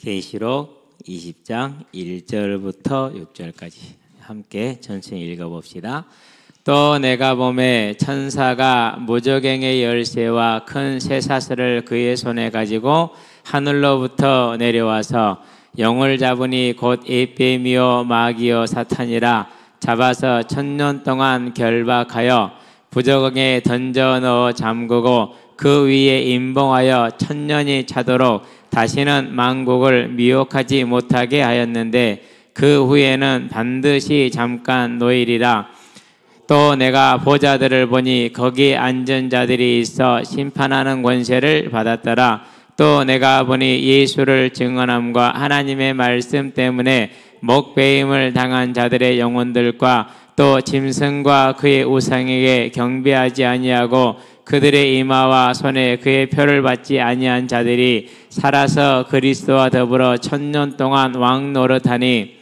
계시록 20장 1절부터 6절까지 함께 천천히 읽어봅시다. 또 내가 보매 천사가 무저갱의 열쇠와 큰 쇠사슬을 그의 손에 가지고 하늘로부터 내려와서 영을 잡으니 곧 에뱀이요 마귀요 사탄이라 잡아서 1000년 동안 결박하여 부저갱에 던져 넣어 잠그고 그 위에 임봉하여 1000년이 차도록 다시는 만국을 미혹하지 못하게 하였는데 그 후에는 반드시 잠깐 노일이라. 또 내가 보좌들을 보니 거기 앉은 자들이 있어 심판하는 권세를 받았더라. 또 내가 보니 예수를 증언함과 하나님의 말씀 때문에 목배임을 당한 자들의 영혼들과 또 짐승과 그의 우상에게 경배하지 아니하고 그들의 이마와 손에 그의 표를 받지 아니한 자들이 살아서 그리스도와 더불어 1000년 동안 왕 노릇하니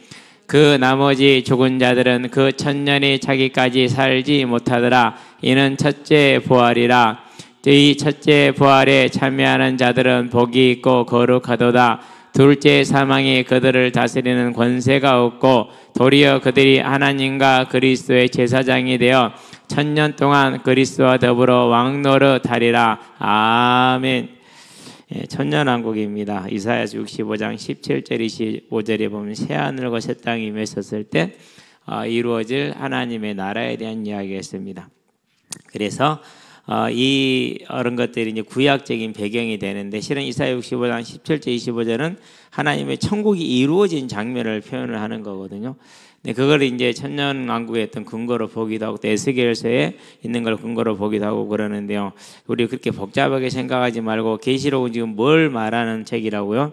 그 나머지 죽은 자들은 그 1000년이 차기까지 살지 못하더라. 이는 첫째 부활이라. 이 첫째 부활에 참여하는 자들은 복이 있고 거룩하도다. 둘째 사망이 그들을 다스리는 권세가 없고 도리어 그들이 하나님과 그리스도의 제사장이 되어 1000년 동안 그리스도와 더불어 왕노릇하리라. 아멘. 천년왕국입니다. 이사야서 65장 17절 25절에 보면 새하늘과 새 땅이 맺었을 때 이루어질 하나님의 나라에 대한 이야기가 있습니다. 그래서 이런 것들이 이제 구약적인 배경이 되는데, 실은 이사야 65장 17절 25절은 하나님의 천국이 이루어진 장면을 표현을 하는 거거든요. 근데 그걸 이제 천년왕국의 어떤 근거로 보기도 하고, 또 에스겔서에 있는 걸 근거로 보기도 하고 그러는데요. 우리 그렇게 복잡하게 생각하지 말고, 계시록은 지금 뭘 말하는 책이라고요?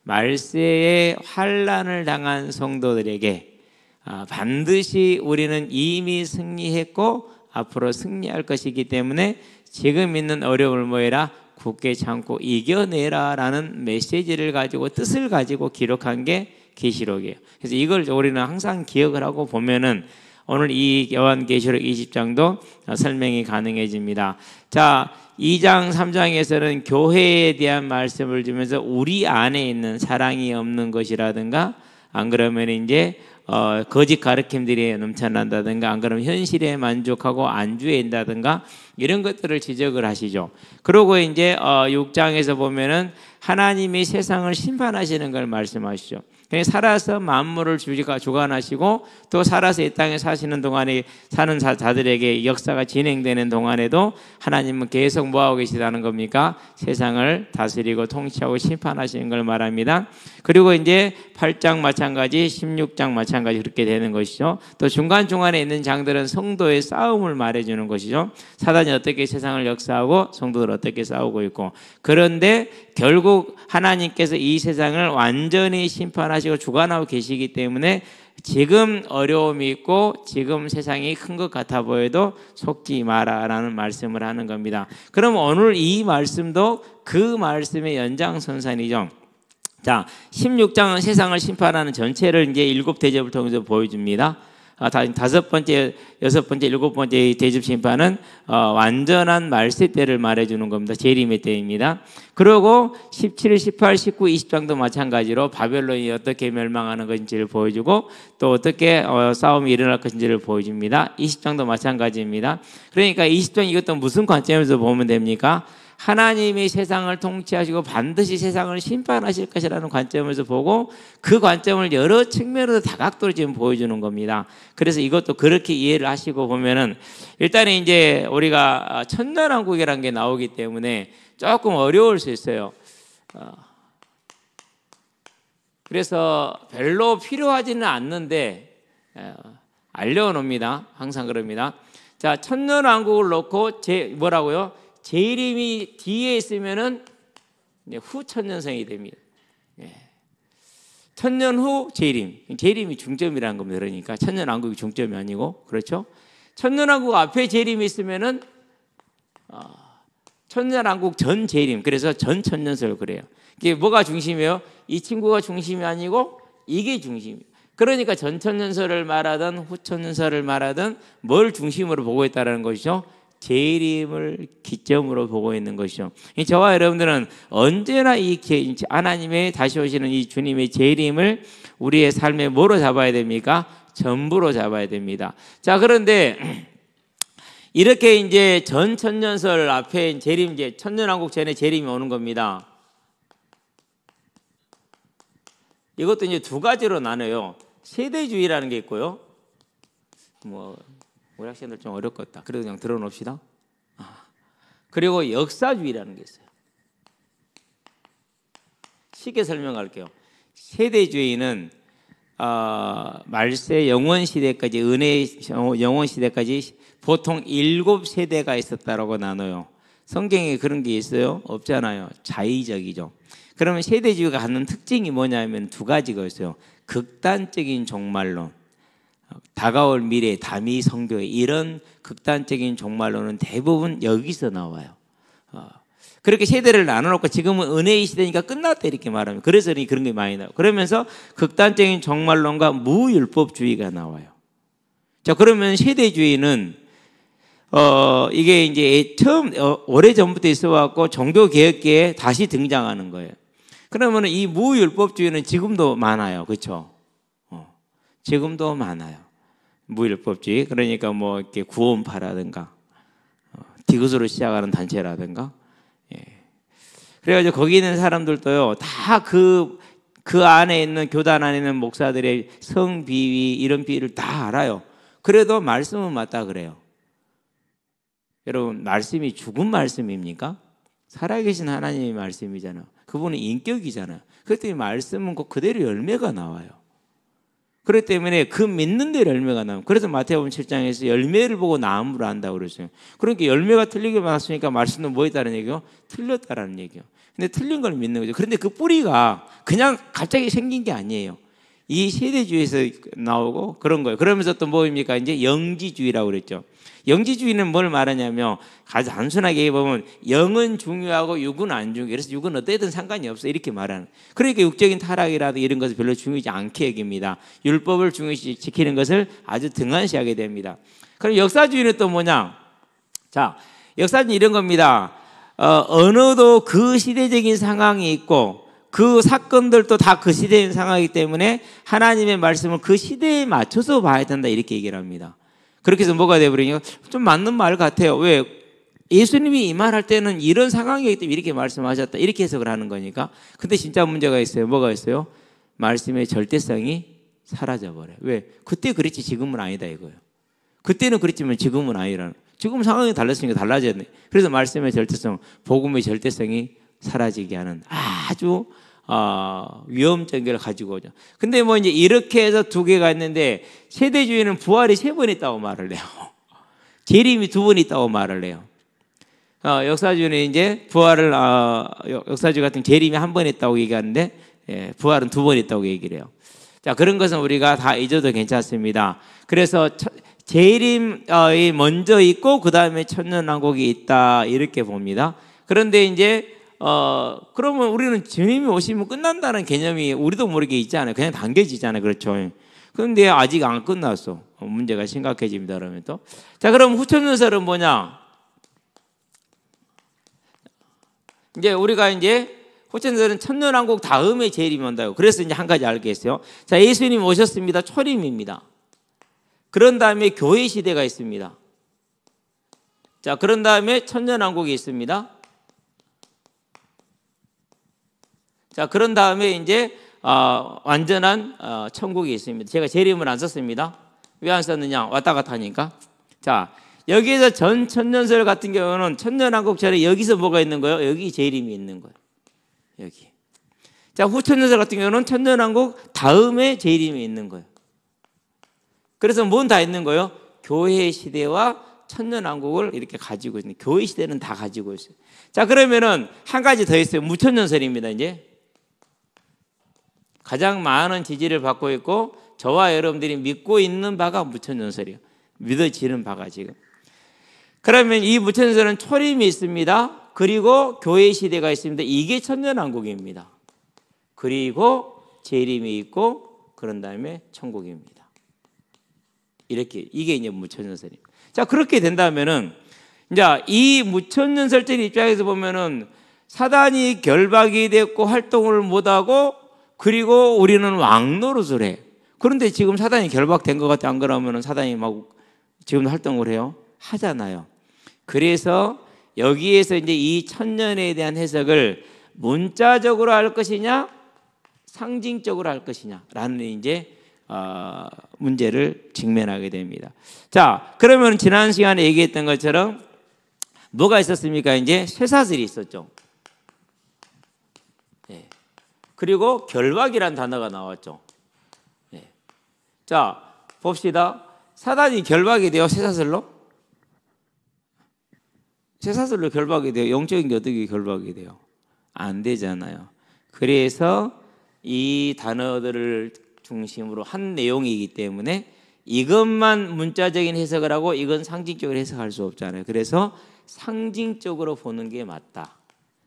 말세에 환난을 당한 성도들에게 반드시 우리는 이미 승리했고 앞으로 승리할 것이기 때문에 지금 있는 어려움을 뭐해라? 굳게 참고 이겨내라 라는 메시지를 가지고, 뜻을 가지고 기록한 게 계시록이에요. 그래서 이걸 우리는 항상 기억을 하고 보면은 오늘 이 요한계시록 20장도 설명이 가능해집니다. 자, 2장 3장에서는 교회에 대한 말씀을 주면서 우리 안에 있는 사랑이 없는 것이라든가, 안 그러면 이제 거짓 가르침들이 넘쳐난다든가, 안 그러면 현실에 만족하고 안주해인다든가, 이런 것들을 지적을 하시죠. 그리고 이제 6장에서 보면은 하나님이 세상을 심판하시는 걸 말씀하시죠. 살아서 만물을 주관하시고, 또 살아서 이 땅에 사시는 동안에 사는 자들에게 역사가 진행되는 동안에도 하나님은 계속 뭐하고 계시다는 겁니까? 세상을 다스리고 통치하고 심판하시는 걸 말합니다. 그리고 이제 8장 마찬가지, 16장 마찬가지 그렇게 되는 것이죠. 또 중간중간에 있는 장들은 성도의 싸움을 말해주는 것이죠. 사단이 어떻게 세상을 역사하고 성도들 어떻게 싸우고 있고, 그런데 결국 하나님께서 이 세상을 완전히 심판하시고 주관하고 계시기 때문에 지금 어려움이 있고 지금 세상이 큰 것 같아 보여도 속지 마라라는 말씀을 하는 겁니다. 그럼 오늘 이 말씀도 그 말씀의 연장선상이죠. 자, 16장은 세상을 심판하는 전체를 이제 7대접을 통해서 보여줍니다. 다섯 번째, 여섯 번째, 일곱 번째 대접 심판은 완전한 말세 때를 말해주는 겁니다. 재림의 때입니다. 그리고 17, 18, 19, 20장도 마찬가지로 바벨론이 어떻게 멸망하는 것인지를 보여주고, 또 어떻게 싸움이 일어날 것인지를 보여줍니다. 20장도 마찬가지입니다. 그러니까 20장 이것도 무슨 관점에서 보면 됩니까? 하나님이 세상을 통치하시고 반드시 세상을 심판하실 것이라는 관점에서 보고, 그 관점을 여러 측면으로 다각도로 지금 보여주는 겁니다. 그래서 이것도 그렇게 이해를 하시고 보면은, 일단은 이제 우리가 천년왕국이라는 게 나오기 때문에 조금 어려울 수 있어요. 그래서 별로 필요하지는 않는데 알려놓습니다. 항상 그럽니다. 자, 천년왕국을 놓고 뭐라고요? 재림이 뒤에 있으면은 후 천년성이 됩니다. 1000년 후 재림. 재림이 중점이라는 겁니다. 그러니까 천년왕국이 중점이 아니고, 그렇죠? 천년왕국 앞에 재림이 있으면은 천년왕국 전 재림. 그래서 전 천년설 그래요. 이게 뭐가 중심이에요? 이 친구가 중심이 아니고 이게 중심이에요. 그러니까 전 천년설을 말하든 후 천년설을 말하든 뭘 중심으로 보고 있다는 것이죠? 재림을 기점으로 보고 있는 것이죠. 저와 여러분들은 언제나 이 하나님의 다시 오시는 이 주님의 재림을 우리의 삶에 뭐로 잡아야 됩니까? 전부로 잡아야 됩니다. 자, 그런데 이렇게 이제 전 천년설 앞에 재림, 이제 천년왕국 전에 재림이 오는 겁니다. 이것도 이제 두 가지로 나눠요. 세대주의라는 게 있고요. 우리 학생들 좀 어렵겠다. 그래도 그냥 들어놓읍시다. 그리고 역사주의라는 게 있어요. 쉽게 설명할게요. 세대주의는 말세 영원 시대까지, 은혜 영원 시대까지 보통 7세대가 있었다라고 나눠요. 성경에 그런 게 있어요? 없잖아요. 자의적이죠. 그러면 세대주의가 갖는 특징이 뭐냐면 두 가지가 있어요. 극단적인 종말론, 다가올 미래, 다미 성교회, 이런 극단적인 종말론은 대부분 여기서 나와요. 그렇게 세대를 나눠놓고 지금은 은혜의 시대니까 끝났다 이렇게 말하면, 그래서 그런 게 많이 나와요. 그러면서 극단적인 종말론과 무율법주의가 나와요. 자, 그러면 세대주의는 이게 이제 처음 오래전부터 있어왔고 종교개혁계에 다시 등장하는 거예요. 그러면 이 무율법주의는 지금도 많아요. 그렇죠? 지금도 많아요. 무율법주의. 그러니까 뭐 이렇게 구원파라든가 디귿으로 시작하는 단체라든가. 예. 그래가지고 거기 있는 사람들도요, 다 그 안에 있는, 교단 안에 있는 목사들의 성비위 이런 비위를 다 알아요. 그래도 말씀은 맞다 그래요. 여러분, 말씀이 죽은 말씀입니까? 살아계신 하나님의 말씀이잖아요. 그분은 인격이잖아요. 그렇기 때문에 말씀은 꼭 그대로 열매가 나와요. 그렇기 때문에 그 믿는 대로 열매가 나와요. 그래서 마태복음 7장에서 열매를 보고 나무를 안다고 그랬어요. 그러니까 열매가 틀리게 나왔으니까 말씀은 뭐였다는 얘기요? 틀렸다라는 얘기요. 근데 틀린 걸 믿는 거죠. 그런데 그 뿌리가 그냥 갑자기 생긴 게 아니에요. 이 세대주의에서 나오고 그런 거예요. 그러면서 또 뭐입니까? 이제 영지주의라고 그랬죠. 영지주의는 뭘 말하냐면, 아주 단순하게 보면 영은 중요하고 육은 안 중요해. 그래서 육은 어때든 상관이 없어 이렇게 말하는. 그러니까 육적인 타락이라도 이런 것을 별로 중요하지 않게 여깁니다. 율법을 중요시 지키는 것을 아주 등한시하게 됩니다. 그럼 역사주의는 또 뭐냐? 자, 역사주의 이런 겁니다. 언어도 그 시대적인 상황이 있고 그 사건들도 다 그 시대의 상황이기 때문에 하나님의 말씀을 그 시대에 맞춰서 봐야 된다 이렇게 얘기를 합니다. 그렇게 해서 뭐가 되어버리냐? 좀 맞는 말 같아요. 왜? 예수님이 이 말 할 때는 이런 상황이기 때문에 이렇게 말씀하셨다 이렇게 해석을 하는 거니까. 근데 진짜 문제가 있어요. 뭐가 있어요? 말씀의 절대성이 사라져버려요. 왜? 그때 그랬지 지금은 아니다 이거예요. 그때는 그랬지만 지금은 아니라는. 지금 상황이 달랐으니까 달라졌네. 그래서 말씀의 절대성, 복음의 절대성이 사라지게 하는 아주 위험적인 걸 가지고 오죠. 근데 뭐 이제 이렇게 해서 두 개가 있는데, 세대주의는 부활이 3번 있다고 말을 해요. 재림이 2번 있다고 말을 해요. 역사주의는 이제 부활을 역사주의 같은 재림이 1번 있다고 얘기하는데, 부활은 2번 있다고 얘기를 해요. 자, 그런 것은 우리가 다 잊어도 괜찮습니다. 그래서 재림이 먼저 있고 그 다음에 천년왕국이 있다 이렇게 봅니다. 그런데 이제 그러면 우리는 주님이 오시면 끝난다는 개념이 우리도 모르게 있잖아요. 그냥 당겨지잖아요. 그렇죠. 그런데 아직 안 끝났어. 문제가 심각해집니다. 그러면 또. 자, 그럼 후천년설은 뭐냐? 이제 우리가 이제 후천년설은 천년왕국 다음에 재림이 온다고. 그래서 이제 한 가지 알겠어요. 자, 예수님 오셨습니다. 초림입니다. 그런 다음에 교회 시대가 있습니다. 자, 그런 다음에 천년왕국이 있습니다. 자, 그런 다음에 이제 완전한 천국이 있습니다. 제가 재림을 안 썼습니다. 왜 안 썼느냐? 왔다 갔다 하니까. 자, 여기에서 전 천년설 같은 경우는 천년왕국 전에 여기서 뭐가 있는 거예요? 여기 재림이 있는 거예요. 여기. 자, 후천년설 같은 경우는 천년왕국 다음에 재림이 있는 거예요. 그래서 뭔 다 있는 거예요? 교회 시대와 천년왕국을 이렇게 가지고 있는, 교회 시대는 다 가지고 있어요. 자, 그러면은 한 가지 더 있어요. 무천년설입니다. 이제 가장 많은 지지를 받고 있고 저와 여러분들이 믿고 있는 바가 무천년설이에요. 믿어지는 바가 지금. 그러면 이 무천년설은 초림이 있습니다. 그리고 교회 시대가 있습니다. 이게 천년왕국입니다. 그리고 재림이 있고 그런 다음에 천국입니다. 이렇게, 이게 이제 무천년설입니다. 자, 그렇게 된다면은 이제 이 무천년설절 입장에서 보면은 사단이 결박이 됐고 활동을 못하고 그리고 우리는 왕노릇을 해. 그런데 지금 사단이 결박된 것 같아. 안 그러면은 사단이 막 지금 활동을 해요? 하잖아요. 그래서 여기에서 이제 이 천년에 대한 해석을 문자적으로 할 것이냐, 상징적으로 할 것이냐라는 이제 문제를 직면하게 됩니다. 자, 그러면 지난 시간에 얘기했던 것처럼 뭐가 있었습니까? 이제 쇠사슬이 있었죠. 네. 그리고 결박이란 단어가 나왔죠. 네. 자, 봅시다. 사단이 결박이 돼요? 쇠사슬로? 쇠사슬로 결박이 돼요? 영적인 게 어떻게 결박이 돼요? 안 되잖아요. 그래서 이 단어들을 중심으로 한 내용이기 때문에 이것만 문자적인 해석을 하고 이건 상징적으로 해석할 수 없잖아요. 그래서 상징적으로 보는 게 맞다.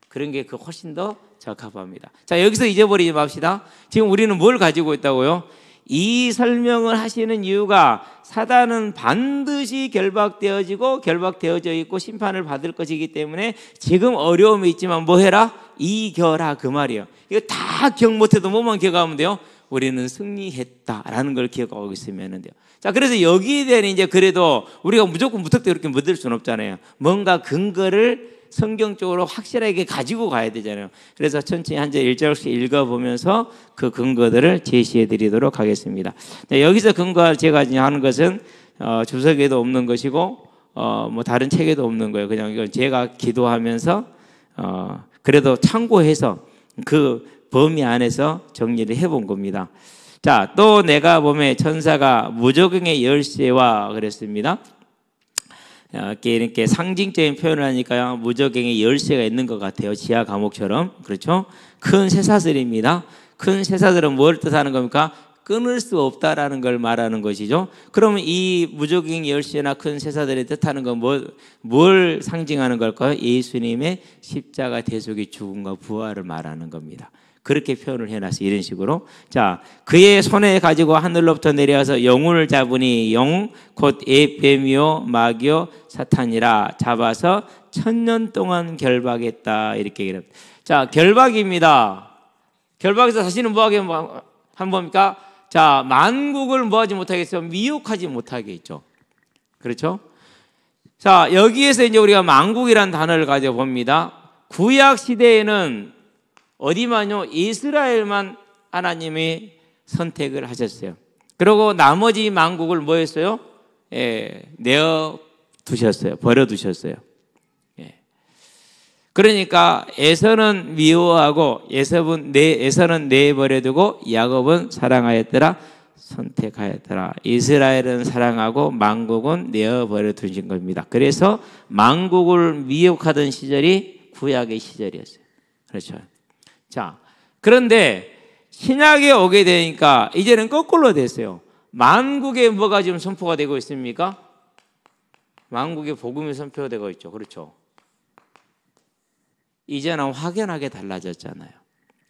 그런 게 훨씬 더 적합합니다. 자, 여기서 잊어버리지 맙시다. 지금 우리는 뭘 가지고 있다고요? 이 설명을 하시는 이유가 사단은 반드시 결박되어지고 결박되어져 있고 심판을 받을 것이기 때문에 지금 어려움이 있지만 뭐 해라? 이겨라, 그 말이에요. 이거 다 기억 못해도 뭐만 기억하면 돼요? 우리는 승리했다라는 걸 기억하고 있으면 돼요. 자, 그래서 여기에 대한 이제 그래도 우리가 무조건 무턱대고 이렇게 믿을 수는 없잖아요. 뭔가 근거를 성경적으로 확실하게 가지고 가야 되잖아요. 그래서 천천히 한 절 1절씩 읽어보면서 그 근거들을 제시해 드리도록 하겠습니다. 자, 여기서 근거 제가 하는 것은 주석에도 없는 것이고 뭐 다른 책에도 없는 거예요. 그냥 이건 제가 기도하면서 그래도 참고해서 그 범위 안에서 정리를 해본 겁니다. 자, 또 내가 보면 천사가 무저갱의 열쇠와 그랬습니다. 이렇게 상징적인 표현을 하니까요, 무저갱의 열쇠가 있는 것 같아요. 지하 감옥처럼. 그렇죠? 큰 쇠사슬입니다. 큰 쇠사슬은 뭘 뜻하는 겁니까? 끊을 수 없다라는 걸 말하는 것이죠. 그러면 이 무저갱 열쇠나 큰 쇠사슬이 뜻하는 건 뭘 상징하는 걸까요? 예수님의 십자가 대속의 죽음과 부활을 말하는 겁니다. 그렇게 표현을 해놨어요. 이런 식으로. 자, 그의 손에 가지고 하늘로부터 내려와서 영혼을 잡으니 영 곧 뱀이요 마귀요 사탄이라 잡아서 1000년 동안 결박했다. 이렇게 얘기합니다. 자, 결박입니다. 결박에서 다시는 뭐하게 한 겁니까? 자, 만국을 뭐하지 못하겠어요? 미혹하지 못하게 했죠. 그렇죠? 자, 여기에서 이제 우리가 만국이라는 단어를 가져봅니다. 구약 시대에는 어디만요? 이스라엘만 하나님이 선택을 하셨어요. 그리고 나머지 만국을 뭐 했어요? 내어 두셨어요. 버려 두셨어요. 그러니까 에서는 미워하고 에서는 내버려 두고 야곱은 사랑하였더라, 선택하였더라. 이스라엘은 사랑하고 만국은 내어버려 두신 겁니다. 그래서 만국을 미혹하던 시절이 구약의 시절이었어요. 그렇죠. 자, 그런데 신약에 오게 되니까 이제는 거꾸로 됐어요. 만국에 뭐가 지금 선포가 되고 있습니까? 만국에 복음이 선포가 되고 있죠. 그렇죠. 이제는 확연하게 달라졌잖아요.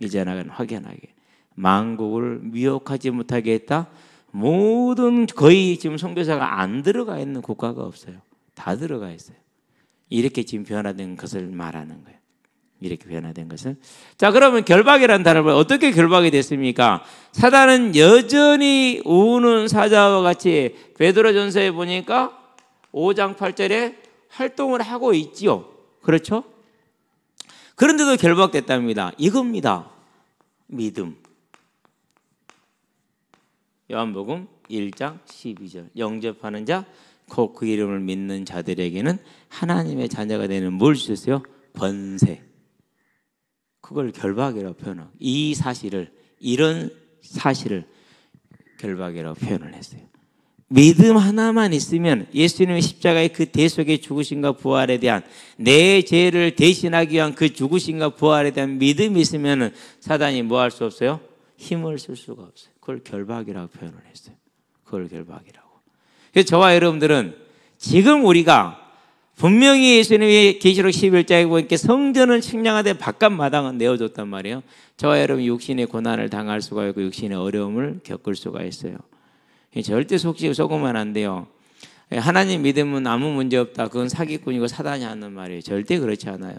이제는 확연하게 만국을 미혹하지 못하게 했다. 모든 거의 지금 선교사가 안 들어가 있는 국가가 없어요. 다 들어가 있어요. 이렇게 지금 변화된 것을 말하는 거예요. 이렇게 변화된 것은. 자, 그러면 결박이라는 단어를 어떻게 결박이 됐습니까? 사단은 여전히 우는 사자와 같이 베드로전서에 보니까 5장 8절에 활동을 하고 있지요. 그렇죠? 그런데도 결박됐답니다. 이겁니다. 믿음. 요한복음 1장 12절. 영접하는 자, 곧 그 이름을 믿는 자들에게는 하나님의 자녀가 되는 뭘 주셨어요? 번세. 그걸 결박이라고 표현하고, 이런 사실을 결박이라고 표현을 했어요. 믿음 하나만 있으면 예수님의 십자가의 그 대속의 죽으심과 부활에 대한 내 죄를 대신하기 위한 그 죽으심과 부활에 대한 믿음이 있으면 사단이 뭐 할 수 없어요? 힘을 쓸 수가 없어요. 그걸 결박이라고 표현을 했어요. 그걸 결박이라고. 그래서 저와 여러분들은 지금 우리가 분명히 예수님이 계시록 11장에 보니까 성전을 측량하되 바깥 마당은 내어줬단 말이에요. 저와 여러분 육신의 고난을 당할 수가 있고 육신의 어려움을 겪을 수가 있어요. 절대 속으면 안 돼요. 하나님 믿으면 아무 문제 없다. 그건 사기꾼이고 사단이 하는 말이에요. 절대 그렇지 않아요.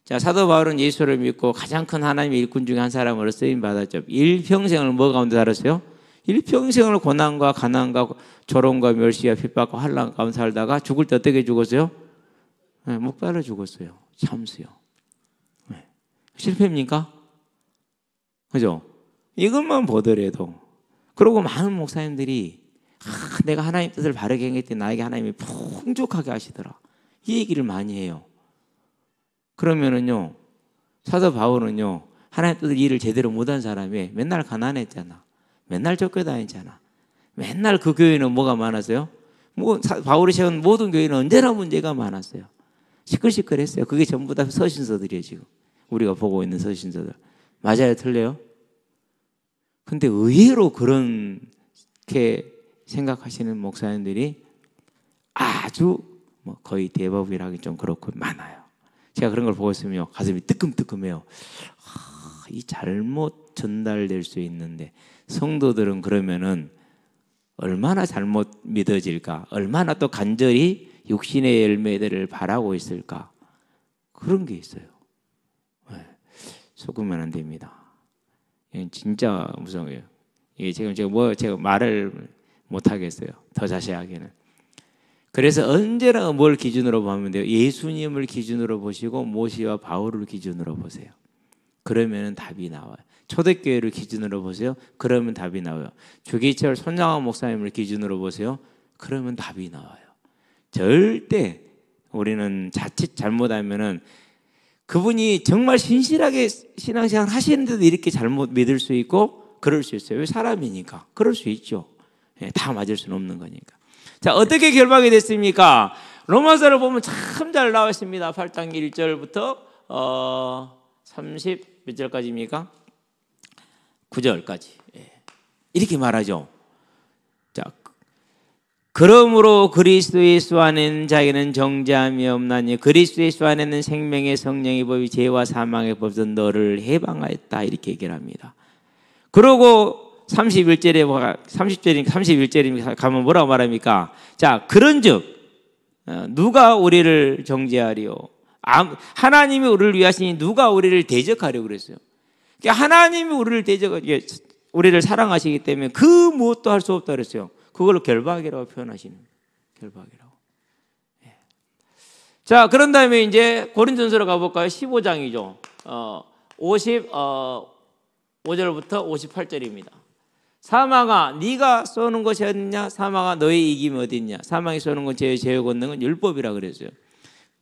자, 사도 바울은 예수를 믿고 가장 큰 하나님의 일꾼 중에 한 사람으로 쓰임 받았죠. 일평생을 뭐 가운데 살았어요? 일평생을 고난과 가난과 조롱과 멸시와 핍박과 환난 가운데 살다가 죽을 때 어떻게 죽었어요? 목 달아 죽었어요. 참수요. 실패입니까? 그죠? 이것만 보더라도. 그리고 많은 목사님들이 내가 하나님 뜻을 바르게 행했더니 나에게 하나님이 풍족하게 하시더라. 이 얘기를 많이 해요. 그러면은요, 사도 바울은요, 하나님 뜻을 일을 제대로 못한 사람이 맨날 가난했잖아. 맨날 쫓겨다녔잖아. 맨날 그 교회는 뭐가 많았어요? 바울이 세운 모든 교회는 언제나 문제가 많았어요. 시끌시끌했어요. 그게 전부 다 서신서들이에요, 지금. 우리가 보고 있는 서신서들. 맞아요, 틀려요? 근데 의외로 그렇게 생각하시는 목사님들이 아주 거의 대부분이라기 좀 그렇고 많아요. 제가 그런 걸 보고 있으면 가슴이 뜨끔뜨끔해요. 이 잘못 전달될 수 있는데 성도들은 그러면은 얼마나 잘못 믿어질까? 얼마나 또 간절히 육신의 열매들을 바라고 있을까? 그런 게 있어요. 속으면 안 됩니다. 이건 진짜 무서워요. 이게 지금 제가 말을 못 하겠어요. 더 자세하게는. 그래서 언제나 뭘 기준으로 보면 돼요? 예수님을 기준으로 보시고 모세와 바울을 기준으로 보세요. 그러면 답이 나와요. 초대교회를 기준으로 보세요. 그러면 답이 나와요. 주기철 손양원 목사님을 기준으로 보세요. 그러면 답이 나와요. 절대 우리는 자칫 잘못하면은 그분이 정말 신실하게 신앙생활 하시는데도 이렇게 잘못 믿을 수 있고 그럴 수 있어요. 왜 사람이니까. 그럴 수 있죠. 다 맞을 수는 없는 거니까. 자, 어떻게 결박이 됐습니까? 로마서를 보면 참 잘 나와 있습니다. 8장 1절부터 30 몇 절까지입니까? 9절까지. 이렇게 말하죠. 자, 그러므로 그리스도 예수 안에는 자기는 정죄함이 없나니 그리스도 예수 안에는 생명의 성령의 법이 죄와 사망의 법에서 너를 해방하였다. 이렇게 얘기를 합니다. 그러고 31절에 가면 뭐라고 말합니까? 자, 그런즉 누가 우리를 정죄하리요? 하나님이 우리를 위하시니 누가 우리를 대적하려고 그랬어요. 하나님이 우리를 사랑하시기 때문에 그 무엇도 할 수 없다 그랬어요. 그걸로 결박이라고 표현하시는 결박이라고. 자, 그런 다음에 이제 고린전서로 가볼까요? 15장이죠. 55절부터 58절입니다. 사망아 네가 쏘는 것이 어딨냐? 사망아 너의 이김이 어딨냐? 사망이 쏘는 건 죄의 권능은 율법이라 그랬어요.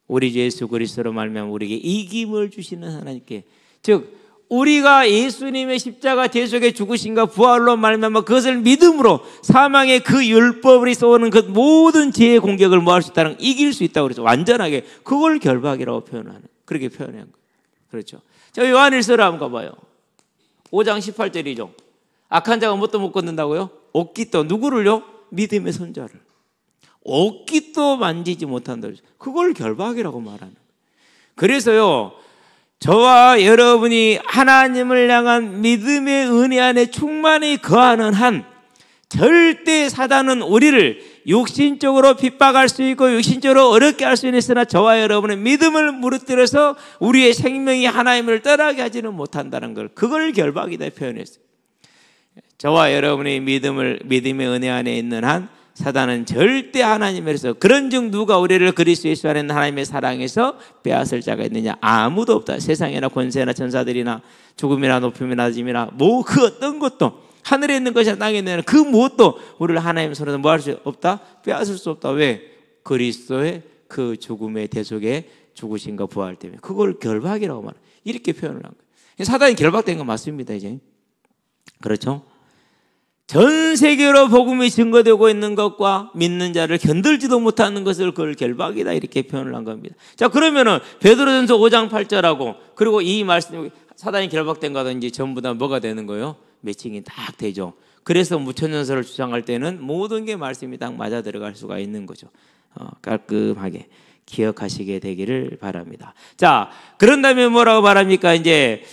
우리 주 예수 그리스도로 말미암아 우리에게 이김을 주시는 하나님께, 즉 우리가 예수님의 십자가 대속의 죽으심과 부활로 말미암아 그것을 믿음으로 사망의 그 율법을 쏘는 그 모든 죄의 공격을 뭐 할 수 있다는, 이길 수 있다고 그랬죠. 완전하게. 그걸 결박이라고 표현하는, 그렇게 표현한 거예요. 그렇죠. 자, 요한일서를 한번 가봐요. 5장 18절이죠. 악한 자가 뭣도 못 걷는다고요? 옷깃도, 누구를요? 믿음의 손자를. 옷깃도 만지지 못한다. 그걸 결박이라고 말하는 거예요. 그래서요, 저와 여러분이 하나님을 향한 믿음의 은혜 안에 충만히 거하는 한 절대 사단은 우리를 육신적으로 핍박할 수 있고 육신적으로 어렵게 할 수는 있으나 저와 여러분의 믿음을 무너뜨려서 우리의 생명이 하나님을 떠나게 하지는 못한다는 걸, 그걸 결박이다 표현했어요. 저와 여러분의 믿음의 은혜 안에 있는 한 사단은 절대 하나님에서, 그런즉 누가 우리를 그리스도 예수 안에 있는 하나님의 사랑에서 빼앗을 자가 있느냐? 아무도 없다. 세상이나 권세나 천사들이나 죽음이나 높음이나 낮음이나 뭐 그 어떤 것도, 하늘에 있는 것이나 땅에 있는 그 무엇도 우리를 하나님의 손에서 뭐 할 수 없다? 빼앗을 수 없다. 왜? 그리스도의 그 죽음의 대속의 죽으심과 부활 때문에. 그걸 결박이라고 말해요. 이렇게 표현을 한 거예요. 사단이 결박된 건 맞습니다, 이제. 그렇죠? 전 세계로 복음이 증거되고 있는 것과 믿는 자를 견들지도 못하는 것을 그걸 결박이다, 이렇게 표현을 한 겁니다. 자, 그러면은 베드로전서 5장 8절하고 그리고 이 말씀, 사단이 결박된 거든지 전부 다 뭐가 되는 거예요? 매칭이 딱 되죠. 그래서 무천년설을 주장할 때는 모든 게 말씀이 딱 맞아 들어갈 수가 있는 거죠. 깔끔하게 기억하시게 되기를 바랍니다. 자, 그런 다음에 뭐라고 말합니까? 이제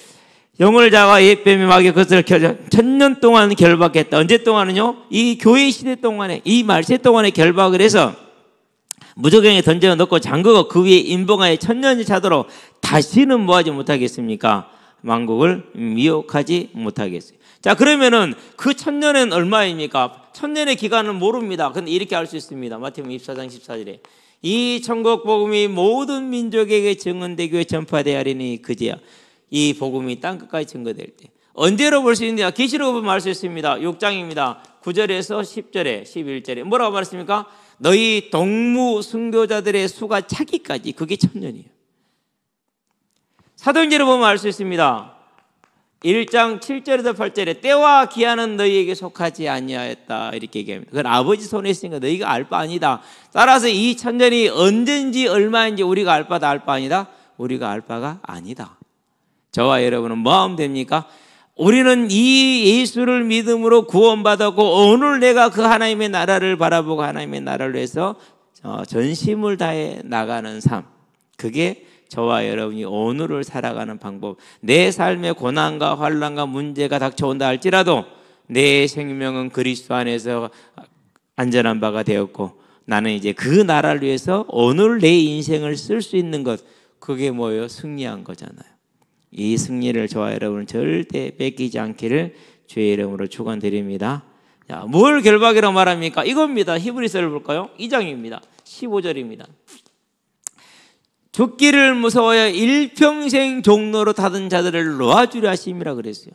영을 잡아 옛뱀이 막에 그것을 천년 동안 결박했다. 언제 동안은요? 이 교회 시대 동안에, 이 말세 동안에 결박을 해서 무저갱에 던져 넣고 잠그고 그 위에 인봉하에 천년이 차도록 다시는 뭐하지 못하겠습니까? 만국을 미혹하지 못하겠어요. 자, 그러면은 그 천년은 얼마입니까? 천년의 기간은 모릅니다. 근데 이렇게 알 수 있습니다. 마태복음 24장 14절에 이 천국 복음이 모든 민족에게 증언되고 전파되어야 하리니 그제야 이 복음이 땅끝까지 증거될 때. 언제로 볼 수 있느냐? 계시록 보면 알 수 있습니다. 6장입니다. 9절에서 10절에 11절에 뭐라고 말했습니까? 너희 동무 순교자들의 수가 차기까지, 그게 천년이에요. 사도행전을 보면 알 수 있습니다. 1장 7절에서 8절에 때와 기한은 너희에게 속하지 아니하였다 이렇게 얘기합니다. 그건 아버지 손에 있으니까 너희가 알 바 아니다. 따라서 이 천년이 언젠지 얼마인지 우리가 알 바다 알 바 아니다. 우리가 알 바가 아니다. 저와 여러분은 뭐 하면 됩니까? 우리는 이 예수를 믿음으로 구원받았고 오늘 내가 그 하나님의 나라를 바라보고 하나님의 나라를 위해서 전심을 다해 나가는 삶, 그게 저와 여러분이 오늘을 살아가는 방법. 내 삶에 고난과 환난과 문제가 닥쳐온다 할지라도 내 생명은 그리스도 안에서 안전한 바가 되었고 나는 이제 그 나라를 위해서 오늘 내 인생을 쓸 수 있는 것, 그게 뭐예요? 승리한 거잖아요. 이 승리를 저와 여러분은 절대 뺏기지 않기를 주의 이름으로 축원드립니다. 자, 뭘 결박이라고 말합니까? 이겁니다. 히브리서를 볼까요? 2장입니다. 15절입니다. 죽기를 무서워하여 일평생 종로로 타던 자들을 놓아주려 하심이라 그랬어요.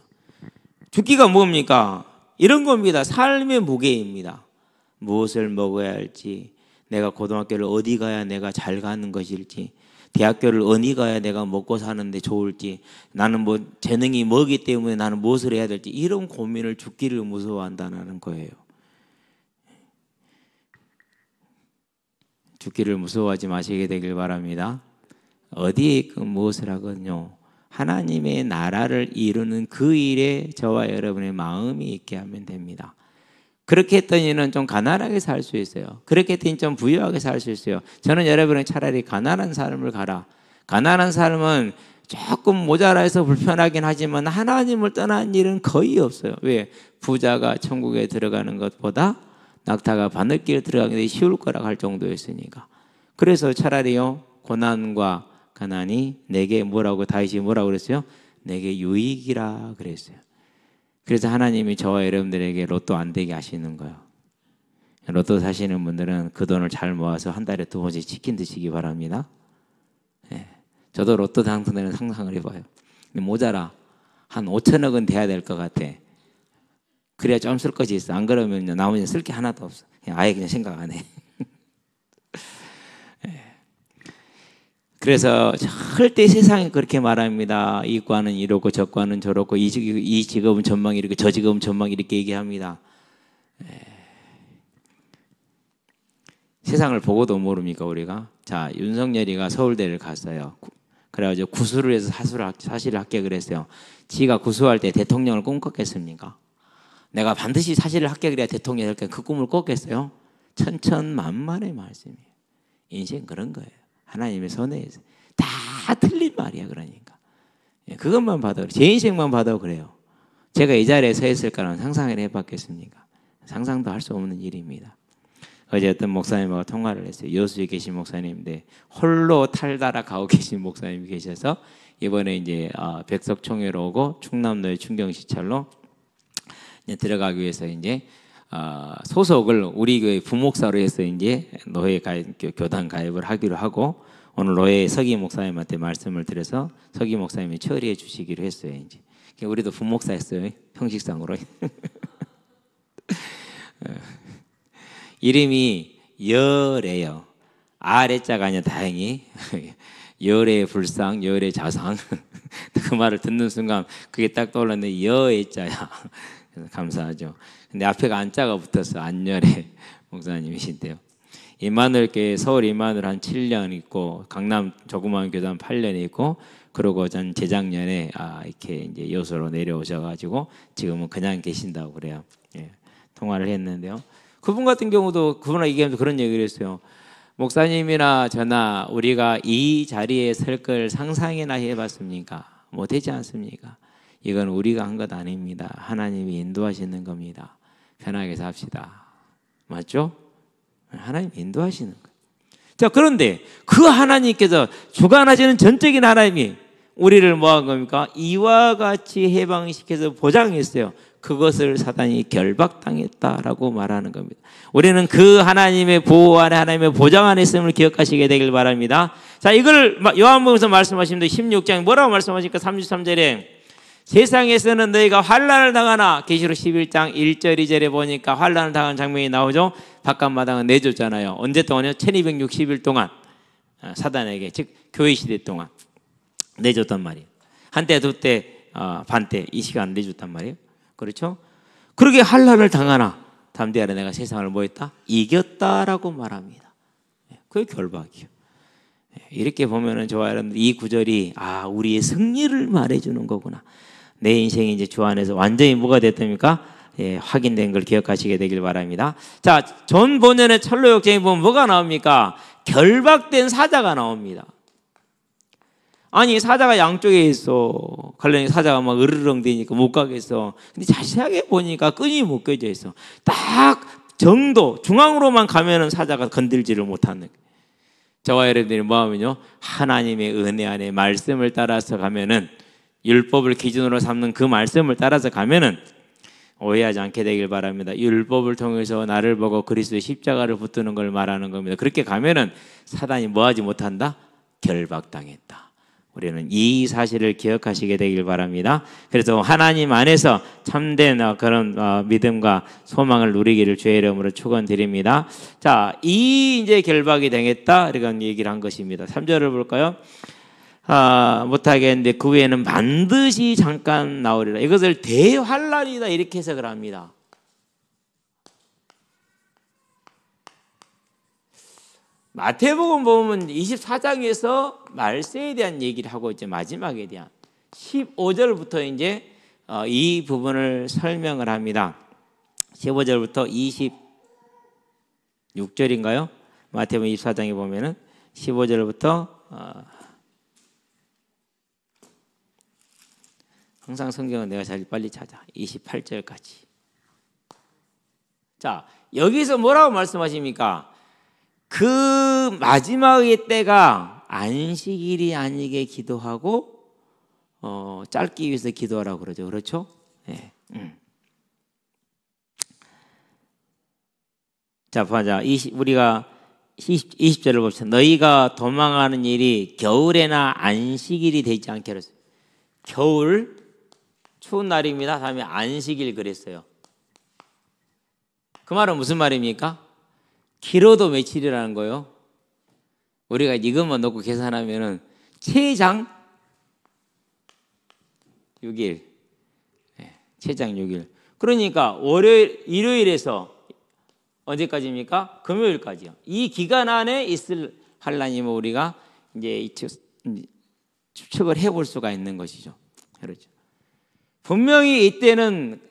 죽기가 뭡니까? 이런 겁니다. 삶의 무게입니다. 무엇을 먹어야 할지, 내가 고등학교를 어디 가야 내가 잘 가는 것일지, 대학교를 어디 가야 내가 먹고 사는데 좋을지, 나는 뭐 재능이 뭐기 때문에 나는 무엇을 해야 될지, 이런 고민을 죽기를 무서워한다는 거예요. 죽기를 무서워하지 마시게 되길 바랍니다. 어디에 무엇을 하거든요, 하나님의 나라를 이루는 그 일에 저와 여러분의 마음이 있게 하면 됩니다. 그렇게 했더니는 좀 가난하게 살 수 있어요. 그렇게 했더니 좀 부유하게 살 수 있어요. 저는 여러분은 차라리 가난한 삶을 가라. 가난한 삶은 조금 모자라서 불편하긴 하지만 하나님을 떠난 일은 거의 없어요. 왜? 부자가 천국에 들어가는 것보다 낙타가 바늘길에 들어가는 게 쉬울 거라고 할 정도였으니까. 그래서 차라리요, 고난과 가난이 내게 뭐라고, 다윗이 뭐라고 그랬어요? 내게 유익이라 그랬어요. 그래서 하나님이 저와 여러분들에게 로또 안 되게 하시는 거예요. 로또 사시는 분들은 그 돈을 잘 모아서 한 달에 2번씩 치킨 드시기 바랍니다. 네. 저도 로또 당첨되는 상상을 해봐요. 근데 모자라. 한 5천억은 돼야 될 것 같아. 그래야 좀 쓸 것이 있어. 안 그러면 나머지는 쓸 게 하나도 없어. 아예 그냥 생각 안 해. 그래서 절대 세상이 그렇게 말합니다. 이 과는 이렇고 저 과는 저렇고 이 직업은 전망이 이렇고 저 직업은 전망이 이렇게 얘기합니다. 세상을 보고도 모릅니까 우리가? 자, 윤석열이가 서울대를 갔어요. 그래가지고 구수를 해서 사실을 합격을 했어요. 지가 구수할 때 대통령을 꿈꿨겠습니까? 내가 반드시 사실을 합격을 해야 대통령이 될 거야. 그 꿈을 꿨겠어요? 천천만만의 말씀이에요. 인생 그런 거예요. 하나님의 손에서 다 틀린 말이야. 그러니까 그것만 봐도, 제 인생만 봐도 그래요. 제가 이 자리에 서 있을까는 상상을 해봤겠습니까? 상상도 할 수 없는 일입니다. 어제 어떤 목사님하고 통화를 했어요. 여수에 계신 목사님인데 홀로 탈달아 가고 계신 목사님이 계셔서 이번에 이제 백석총회로 오고 충남도의 충경시찰로 들어가기 위해서 이제 소속을 우리 교회 부목사로 해서 이제 노예 교단 가입을 하기로 하고, 오늘 노예 서기 목사님한테 말씀을 드려서 서기 목사님이 처리해 주시기로 했어요. 이제 우리도 부목사였어요. 형식상으로. 이름이 여래요. 아래자가 아니라 다행히 열의 불상, 열의 자상. 그 말을 듣는 순간 그게 딱 떠올랐는데 여의 자야. 감사하죠. 근데 앞에가 안자가 붙어서 안열의 목사님이신데요. 임마누엘교회 서울 임마누엘 한 7년 있고 강남 조그마한 교단 8년 있고, 그러고 전 재작년에 이렇게 이제 여수로 내려오셔가지고 지금은 그냥 계신다고 그래요. 예, 통화를 했는데요. 그분 같은 경우도 그분하고 얘기하면서 그런 얘기를 했어요. 목사님이나 저나 우리가 이 자리에 설 걸 상상이나 해봤습니까? 못하지 않습니까? 이건 우리가 한 것 아닙니다. 하나님이 인도하시는 겁니다. 편하게 삽시다. 맞죠? 하나님 인도하시는 거예요. 자, 그런데 그 하나님께서 주관하시는 전적인 하나님이 우리를 뭐한 겁니까? 이와 같이 해방시켜서 보장했어요. 그것을 사단이 결박당했다라고 말하는 겁니다. 우리는 그 하나님의 보호 안에 하나님의 보장 안에 있음을 기억하시게 되길 바랍니다. 자, 이걸 요한복음에서 말씀하십니다. 16장 뭐라고 말씀하십니까? 33절에 세상에서는 너희가 환난을 당하나, 계시록 11장 1절 2절에 보니까 환난을 당한 장면이 나오죠. 바깥마당은 내줬잖아요. 언제 동안요? 1260일 동안 사단에게, 즉 교회 시대 동안 내줬단 말이에요. 한때 두때 반때 이 시간 내줬단 말이에요. 그렇죠? 그러게 환난을 당하나 담대하라 내가 세상을 뭐 했다? 이겼다라고 말합니다. 그게 결박이요. 이렇게 보면은 저와 여러분들 이 구절이 우리의 승리를 말해주는 거구나. 내 인생이 이제 주 안에서 완전히 뭐가 됐답니까? 확인된 걸 기억하시게 되길 바랍니다. 자, 전 본연의 철로 역정에 보면 뭐가 나옵니까? 결박된 사자가 나옵니다. 아니, 사자가 양쪽에 있어. 관련이 사자가 막 으르렁 대니까 못 가겠어. 근데 자세하게 보니까 끈이 묶여져 있어. 딱 정도 중앙으로만 가면은 사자가 건들지를 못하는 거예요. 저와 여러분들이 뭐 하면요? 하나님의 은혜 안에 말씀을 따라서 가면은, 율법을 기준으로 삼는 그 말씀을 따라서 가면은 오해하지 않게 되길 바랍니다. 율법을 통해서 나를 보고 그리스도의 십자가를 붙드는 걸 말하는 겁니다. 그렇게 가면은 사단이 뭐 하지 못한다? 결박당했다. 우리는 이 사실을 기억하시게 되길 바랍니다. 그래서 하나님 안에서 참된 그런 믿음과 소망을 누리기를 주의 이름으로 축원드립니다. 자, 이 이제 결박이 당했다 이런 얘기를 한 것입니다. 3절을 볼까요? 못하겠는데 그 후에는 반드시 잠깐 나오리라. 이것을 대환란이다 이렇게 해석을 합니다. 마태복음 보면 24장에서 말세에 대한 얘기를 하고 이제 마지막에 대한 15절부터 이제 이 부분을 설명을 합니다. 15절부터 26절인가요? 마태복음 24장에 보면은 15절부터 항상 성경은 내가 잘 빨리 찾아. 28절까지. 자, 여기서 뭐라고 말씀하십니까? 그 마지막의 때가 안식일이 아니게 기도하고 짧기 위해서 기도하라고 그러죠. 그렇죠? 네. 자, 보자. 우리가 20절을 봅시다. 너희가 도망하는 일이 겨울에나 안식일이 되지 않게 그랬어요. 겨울 추운 날입니다. 다음에 안식일 그랬어요. 그 말은 무슨 말입니까? 길어도 며칠이라는 거예요. 우리가 이것만 놓고 계산하면은 최장 6일. 최장 6일. 그러니까 일요일에서 언제까지입니까? 금요일까지요. 이 기간 안에 있을 환란이면 우리가 이제 추측을 해볼 수가 있는 것이죠. 그렇죠. 분명히 이때는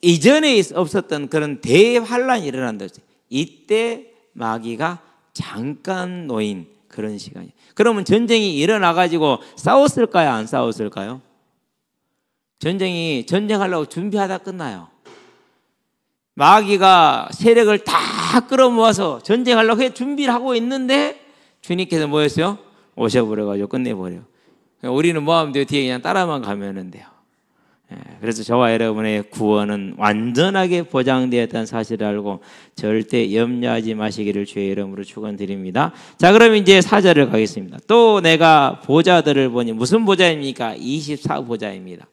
이전에 없었던 그런 대환란이 일어난다. 이때 마귀가 잠깐 놓인 그런 시간이에요. 그러면 전쟁이 일어나가지고 싸웠을까요? 안 싸웠을까요? 전쟁하려고 준비하다 끝나요. 마귀가 세력을 다 끌어모아서 전쟁하려고 준비를 하고 있는데 주님께서 뭐였어요? 오셔버려가지고 끝내버려요. 우리는 뭐 하면 돼요? 뒤에 그냥 따라만 가면 돼요. 그래서 저와 여러분의 구원은 완전하게 보장되었다는 사실을 알고 절대 염려하지 마시기를 주의 이름으로 축원드립니다. 자, 그럼 이제 4절을 가겠습니다. 또 내가 보좌들을 보니, 무슨 보좌입니까? 24보좌입니다.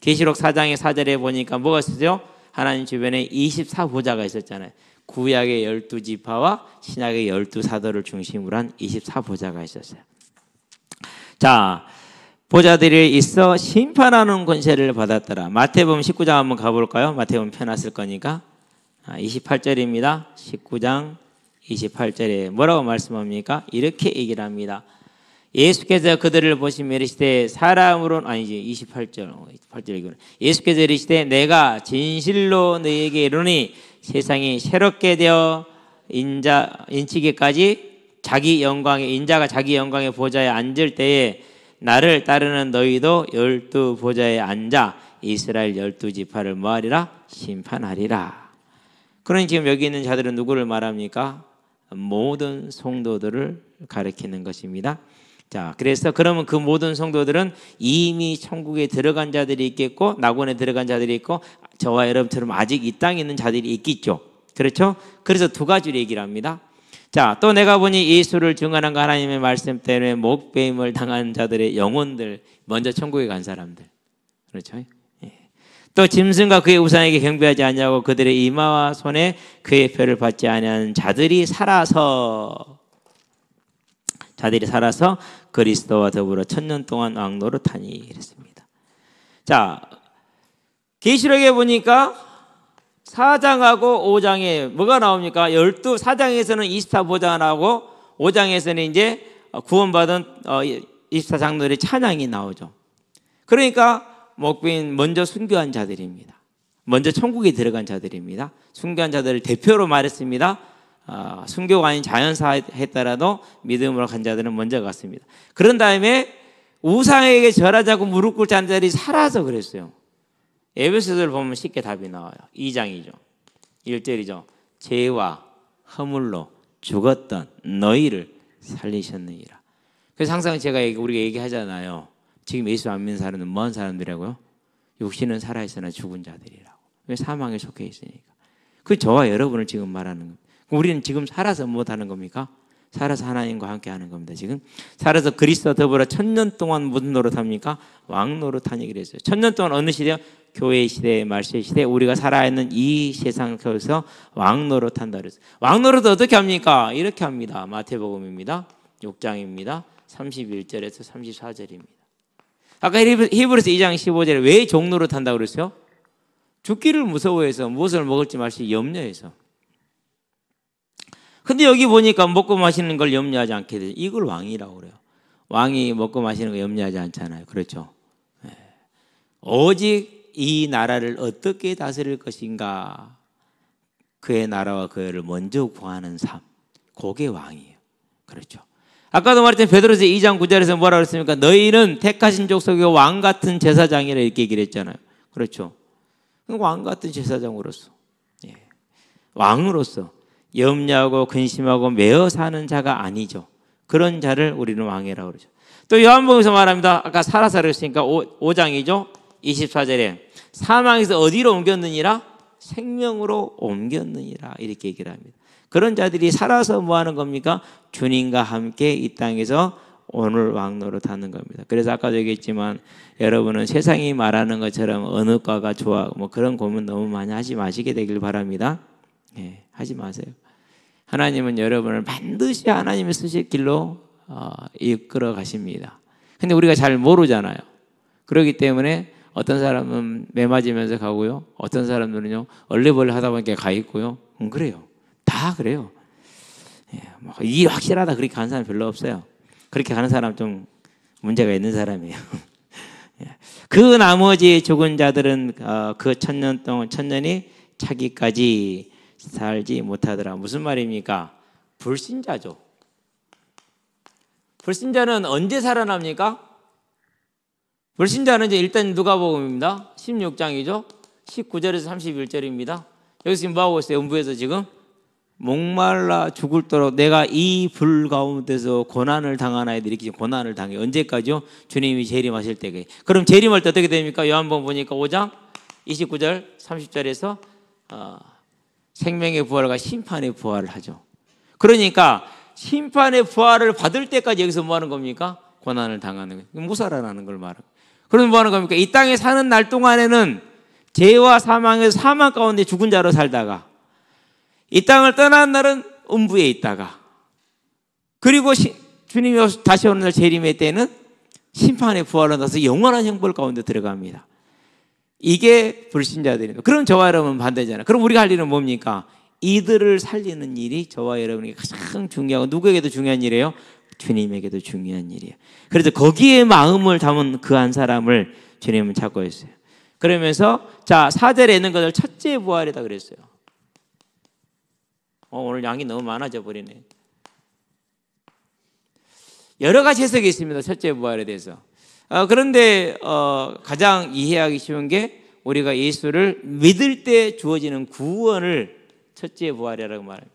계시록 4장의 4절에 보니까 뭐가 있었죠? 하나님 주변에 24보좌가 있었잖아요. 구약의 12지파와 신약의 12사도를 중심으로 한 24보좌가 있었어요. 자, 보좌들이 있어 심판하는 권세를 받았더라. 마태복음 19장 한번 가볼까요? 마태복음 펴놨을 거니까. 28절입니다. 19장 28절에 뭐라고 말씀합니까? 이렇게 얘기를 합니다. 예수께서 그들을 보시며 이르시되 사람으로는 아니지 28절 예수께서 이르시되 내가 진실로 너희에게 이르노니 세상이 새롭게 되어 인치기까지 자기 영광의 인자가 자기 영광의 보좌에 앉을 때에 나를 따르는 너희도 12보좌에 앉아 이스라엘 12지파를 뭐하리라? 심판하리라. 그러니 지금 여기 있는 자들은 누구를 말합니까? 모든 성도들을 가리키는 것입니다. 자, 그래서 그러면 그 모든 성도들은 이미 천국에 들어간 자들이 있겠고 낙원에 들어간 자들이 있고 저와 여러분처럼 아직 이 땅에 있는 자들이 있겠죠. 그렇죠? 그래서 두 가지로 얘기를 합니다. 자, 또 내가 보니 예수를 증언한 그 하나님의 말씀 때문에 목배임을 당한 자들의 영혼들, 먼저 천국에 간 사람들, 그렇죠? 또 짐승과 그의 우상에게 경배하지 않냐고 그들의 이마와 손에 그의 표를 받지 아니하는 자들이 살아서 그리스도와 더불어 1000년 동안 왕노릇하니 그랬습니다. 자, 계시록에 보니까 4장하고 5장에 뭐가 나옵니까? 4장에서는 24보좌가 나오고 5장에서는 이제 구원받은 24장로들의 찬양이 나오죠. 그러니까 목배인 먼저 순교한 자들입니다. 먼저 천국에 들어간 자들입니다. 순교한 자들을 대표로 말했습니다. 순교가 아닌 자연사 했더라도 믿음으로 간 자들은 먼저 갔습니다. 그런 다음에 우상에게 절하지 않고 무릎 꿇지 않은 자들이 살아서 그랬어요. 에베소서를 보면 쉽게 답이 나와요. 2장이죠. 1절이죠. 죄와 허물로 죽었던 너희를 살리셨느니라. 그래서 항상 우리가 얘기하잖아요. 지금 예수 안 믿는 사람은 뭐한 사람들이라고요? 육신은 살아있으나 죽은 자들이라고. 왜? 사망에 속해 있으니까. 그 저와 여러분을 지금 말하는 겁니다. 우리는 지금 살아서 못하는 겁니까? 살아서 하나님과 함께 하는 겁니다. 지금 살아서 그리스도와 더불어 1000년 동안 무슨 노릇합니까? 왕노릇하니 그랬어요. 1000년 동안 어느 시대요? 교회 시대, 말세 시대, 우리가 살아있는 이 세상 속에서 왕노릇한다 그랬어요. 왕노릇 어떻게 합니까? 이렇게 합니다. 마태복음입니다. 6장입니다. 31절에서 34절입니다. 아까 히브리서 2장 15절에 왜 종노릇 한다고 그랬어요? 죽기를 무서워해서 무엇을 먹을지 말지 염려해서. 근데 여기 보니까 먹고 마시는 걸 염려하지 않게 되죠. 이걸 왕이라고 그래요. 왕이 먹고 마시는 거 염려하지 않잖아요. 그렇죠? 네. 오직 이 나라를 어떻게 다스릴 것인가, 그의 나라와 그를 먼저 구하는 삶, 그게 왕이에요. 그렇죠? 아까도 말했던 베드로서 2장 9절에서 뭐라고 했습니까? 너희는 택하신 족속의 왕 같은 제사장이라 이렇게 얘기를 했잖아요. 그렇죠? 왕 같은 제사장으로서, 왕으로서 염려하고 근심하고 매어 사는 자가 아니죠. 그런 자를 우리는 왕이라고 그러죠. 또 요한복음에서 말합니다. 아까 살아서 그랬으니까 5장이죠. 24절에 사망에서 어디로 옮겼느니라? 생명으로 옮겼느니라 이렇게 얘기를 합니다. 그런 자들이 살아서 뭐 하는 겁니까? 주님과 함께 이 땅에서 오늘 왕노릇 하는 겁니다. 그래서 아까도 얘기했지만 여러분은 세상이 말하는 것처럼 어느 과가 좋아 뭐 그런 고민 너무 많이 하지 마시게 되길 바랍니다. 하지 마세요. 하나님은 여러분을 반드시 하나님의 쓰실 길로 이끌어 가십니다. 근데 우리가 잘 모르잖아요. 그렇기 때문에 어떤 사람은 매 맞으면서 가고요. 어떤 사람들은요 얼레벌레 하다 보니까 가 있고요. 그래요. 다 그래요. 이 확실하다 그렇게 가는 사람 별로 없어요. 그렇게 가는 사람 좀 문제가 있는 사람이에요. 그 나머지 죽은 자들은 그 1000년 동안 1000년이 차기까지 살지 못하더라. 무슨 말입니까? 불신자죠. 불신자는 언제 살아납니까? 불신자는 이제 일단 누가복음입니다. 16장이죠. 19절에서 31절입니다. 여기서 지금 뭐하고 있어요? 음부에서 지금 목말라 죽을도록 내가 이 불 가운데서 고난을 당하나이다. 이렇게 고난을 당해요. 언제까지요? 주님이 재림하실 때에. 그럼 재림할 때 어떻게 됩니까? 요한복음 보니까 5장 29절 30절에서 생명의 부활과 심판의 부활을 하죠. 그러니까 심판의 부활을 받을 때까지 여기서 뭐 하는 겁니까? 고난을 당하는 거예요. 무사라는 걸 말하고. 그러면 뭐 하는 겁니까? 이 땅에 사는 날 동안에는 죄와 사망에서 사망 가운데 죽은 자로 살다가 이 땅을 떠나는 날은 음부에 있다가 그리고 주님이 다시 오는 날 재림의 때는 심판의 부활을 나서 영원한 형벌 가운데 들어갑니다. 이게 불신자들입니다. 그럼 저와 여러분은 반대잖아요. 그럼 우리가 할 일은 뭡니까? 이들을 살리는 일이 저와 여러분에게 가장 중요하고 누구에게도 중요한 일이에요? 주님에게도 중요한 일이에요. 그래서 거기에 마음을 담은 그 한 사람을 주님은 찾고 있어요. 그러면서 자 4절에 있는 것을 첫째 부활이다 그랬어요. 오늘 양이 너무 많아져 버리네. 여러 가지 해석이 있습니다. 첫째 부활에 대해서. 그런데 가장 이해하기 쉬운 게 우리가 예수를 믿을 때 주어지는 구원을 첫째 부활이라고 말합니다.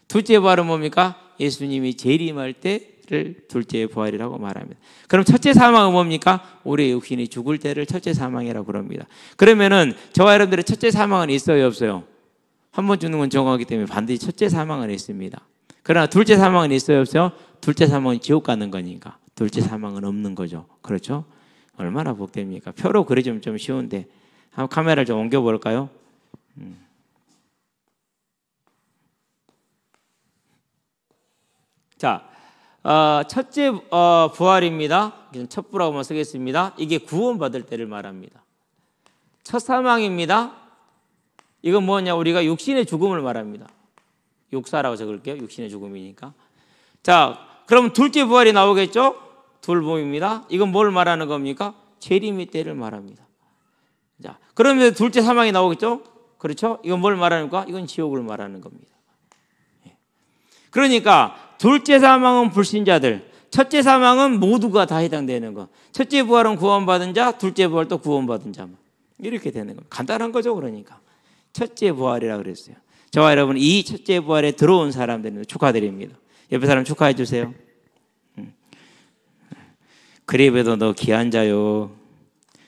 둘째 부활은 뭡니까? 예수님이 재림할 때를 둘째 부활이라고 말합니다. 그럼 첫째 사망은 뭡니까? 우리의 육신이 죽을 때를 첫째 사망이라고 부릅니다. 그러면은 저와 여러분들의 첫째 사망은 있어요, 없어요? 한 번 죽는 건 정하기 때문에 반드시 첫째 사망은 있습니다. 그러나 둘째 사망은 있어요, 없어요? 둘째 사망은 지옥 가는 거니까 둘째 사망은 없는 거죠. 그렇죠? 얼마나 복됩니까? 표로 그려주면 좀 쉬운데 한번 카메라를 좀 옮겨볼까요? 자, 첫째 부활입니다. 첫 부라고만 쓰겠습니다. 이게 구원받을 때를 말합니다. 첫 사망입니다. 이건 뭐냐? 우리가 육신의 죽음을 말합니다. 육사라고 적을게요. 육신의 죽음이니까. 자, 그럼 둘째 부활이 나오겠죠? 둘봄입니다. 이건 뭘 말하는 겁니까? 재림의 때를 말합니다. 자, 그러면 둘째 사망이 나오겠죠? 그렇죠? 이건 뭘 말하는 겁니까? 이건 지옥을 말하는 겁니다. 그러니까 둘째 사망은 불신자들, 첫째 사망은 모두가 다 해당되는 거. 첫째 부활은 구원받은 자, 둘째 부활도 구원받은 자만. 이렇게 되는 겁니다. 간단한 거죠, 그러니까. 첫째 부활이라고 그랬어요. 저와 여러분, 이 첫째 부활에 들어온 사람들은 축하드립니다. 옆에 사람 축하해 주세요. 그래도 너 귀한 자요.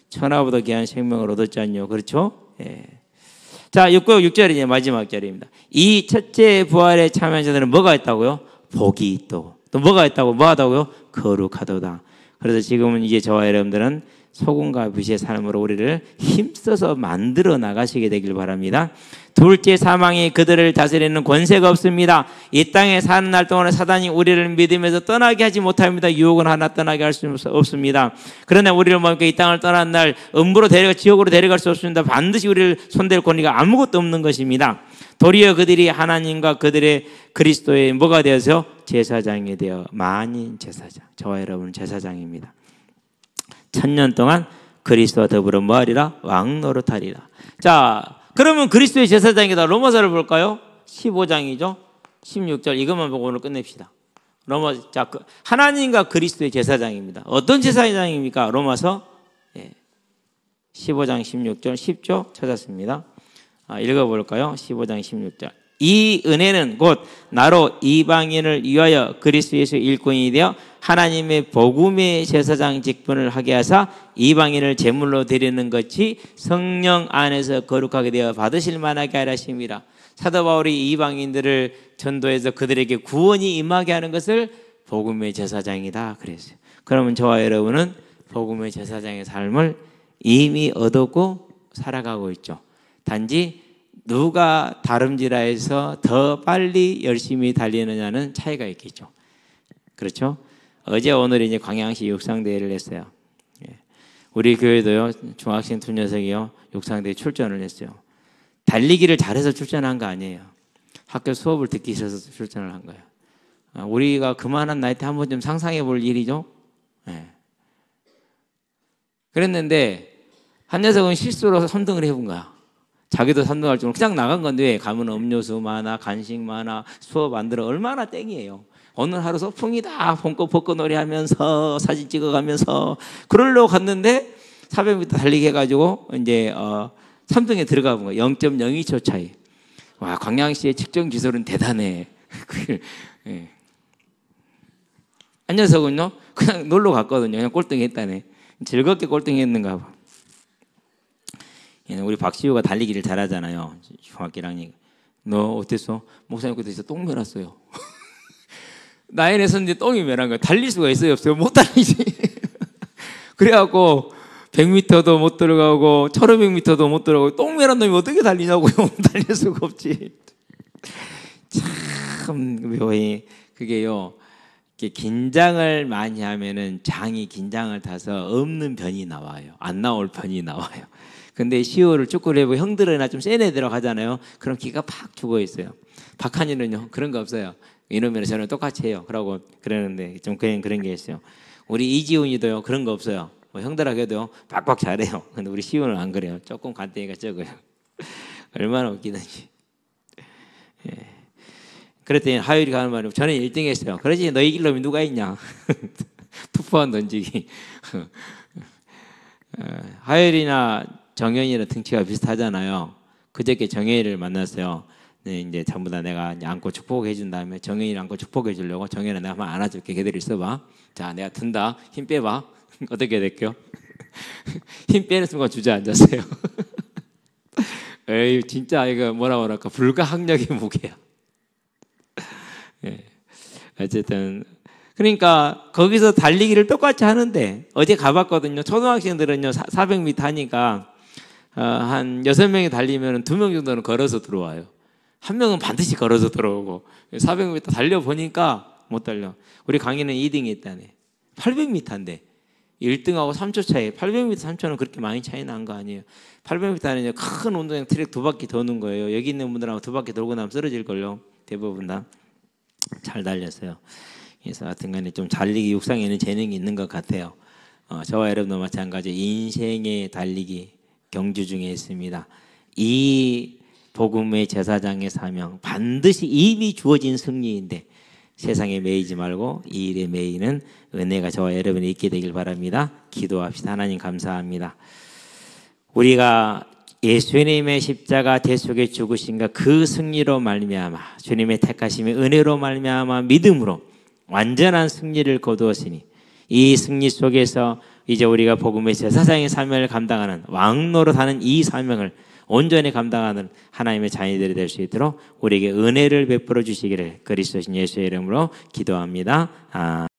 천하보다 귀한 생명을 얻었지 않요. 그렇죠? 예. 자, 6절이 이제 마지막 절입니다. 이 첫째 부활에 참여한 자들은 뭐가 있다고요? 복이 있고. 또 뭐가 있다고? 뭐 하다고요? 거룩하도다. 그래서 지금은 이제 저와 여러분들은 소금과 빛의 삶으로 우리를 힘써서 만들어 나가시게 되길 바랍니다. 둘째 사망이 그들을 다스리는 권세가 없습니다. 이 땅에 사는 날 동안에 사단이 우리를 믿으면서 떠나게 하지 못합니다. 유혹은 하나 떠나게 할 수 없습니다. 그러나 우리를 뭡니까? 이 땅을 떠난 날 음부로 지옥으로 데려갈 수 없습니다. 반드시 우리를 손댈 권리가 아무것도 없는 것입니다. 도리어 그들이 하나님과 그들의 그리스도의 뭐가 되어서 제사장이 되어 만인 제사장. 저와 여러분은 제사장입니다. 1000년 동안 그리스도와 더불어 뭐하리라? 왕노릇하리라. 자, 그러면 그리스도의 제사장이다. 로마서를 볼까요? 15장이죠. 16절 이것만 보고 오늘 끝냅시다. 자, 하나님과 그리스도의 제사장입니다. 어떤 제사장입니까? 로마서 15장 16절 10조 찾았습니다. 읽어볼까요? 15장 16절. 이 은혜는 곧 나로 이방인을 위하여 그리스도 예수 일꾼이 되어 하나님의 복음의 제사장 직분을 하게 하사 이방인을 제물로 드리는 것이 성령 안에서 거룩하게 되어 받으실 만하게 하라 하십니다. 사도 바울이 이방인들을 전도해서 그들에게 구원이 임하게 하는 것을 복음의 제사장이다 그랬어요. 그러면 저와 여러분은 복음의 제사장의 삶을 이미 얻었고 살아가고 있죠. 단지 누가 다름질하여서 더 빨리 열심히 달리느냐는 차이가 있겠죠. 그렇죠? 어제 오늘 이제 광양시 육상대회를 했어요. 우리 교회도요, 중학생 두 녀석이요, 육상대회 출전을 했어요. 달리기를 잘해서 출전한 거 아니에요. 학교 수업을 듣기 싫어서 출전을 한 거예요. 우리가 그만한 나이 때 한번 좀 상상해 볼 일이죠. 그랬는데 한 녀석은 실수로 3등을 해본 거야. 자기도 3등할 줄 그냥 나간 건데 가면 음료수 많아, 간식 많아, 수업 안 들어 얼마나 땡이에요. 어느 하루 소풍이다 벚꽃 놀이 하면서 사진 찍어가면서 그러려고 갔는데 400m 달리기 해가지고 이제 3등에 들어가 본 거예요. 0.02초 차이. 와, 광양시의 측정 기술은 대단해. 한 녀석은요 그냥 놀러 갔거든요. 그냥 꼴등했다네. 즐겁게 꼴등했는가 봐. 우리 박시우가 달리기를 잘하잖아요. 중학교 1학년. 너 어땠어? 목사님 그때 똥 매놨어요. 나이에 섰는데 똥이 매난 거야. 달릴 수가 있어요, 없어요? 못 달리지. 그래갖고 100m도 못 들어가고 1500m도 못 들어가고 똥 매란 놈이 어떻게 달리냐고요. 달릴 수가 없지. 참 그게요. 긴장을 많이 하면은 장이 긴장을 타서 없는 변이 나와요. 안 나올 변이 나와요. 근데 시호를 축구를 해보고 형들이나 좀 센 애들하고 하잖아요. 그럼 기가 팍 죽어 있어요. 박한이는요 그런 거 없어요. 이놈이랑 저는 똑같이 해요. 그러고 그러는데 좀 그런 게 있어요. 우리 이지훈이도요 그런 거 없어요. 뭐 형들하고 해도 빡빡 잘해요. 근데 우리 시호는 안 그래요. 조금 간땡이가 적어요. 얼마나 웃기든지. 그랬더니 하율이가 하는 말이 저는 1등 했어요. 그러지 너 이길 놈이 누가 있냐. 투포한 던지기. 하율이나 정현이랑 등치가 비슷하잖아요. 그저께 정현이를 만났어요. 네, 이제 전부 다 내가 안고 축복해 준 다음에 정현이를 안고 축복해 주려고 정현아 내가 한번 안아줄게. 걔들 있어봐. 자, 내가 든다. 힘 빼봐. 어떻게 될게요? 힘 빼는 순간 주저앉았어요. 에이, 진짜 이거 뭐라 그럴까 불가항력의 무게야. 네. 어쨌든 그러니까 거기서 달리기를 똑같이 하는데 어제 가봤거든요. 초등학생들은요 400m 하니까 한 6명이 달리면 2명 정도는 걸어서 들어와요. 한 명은 반드시 걸어서 들어오고 400m 달려보니까 못 달려. 우리 강의는 2등이 있다네. 800m인데 1등하고 3초 차이. 800m 3초는 그렇게 많이 차이 난 거 아니에요. 800m는 큰 운동장 트랙 2바퀴 도는 거예요. 여기 있는 분들하고 2바퀴 돌고 나면 쓰러질걸요. 대부분 다 잘 달렸어요. 그래서 하여튼간에 좀 달리기 육상에는 재능이 있는 것 같아요. 저와 여러분도 마찬가지 인생의 달리기 경주 중에 있습니다. 이 복음의 제사장의 사명 반드시 이미 주어진 승리인데 세상에 매이지 말고 이 일에 매이는 은혜가 저와 여러분이 있게 되길 바랍니다. 기도합시다. 하나님 감사합니다. 우리가 예수님의 십자가 대속에 죽으신가 그 승리로 말미암아 주님의 택하심의 은혜로 말미암아 믿음으로 완전한 승리를 거두었으니 이 승리 속에서 이제 우리가 복음의 제사장의 사명을 감당하는 왕노릇 하는 이 사명을 온전히 감당하는 하나님의 자녀들이 될 수 있도록 우리에게 은혜를 베풀어 주시기를 그리스도신 예수의 이름으로 기도합니다.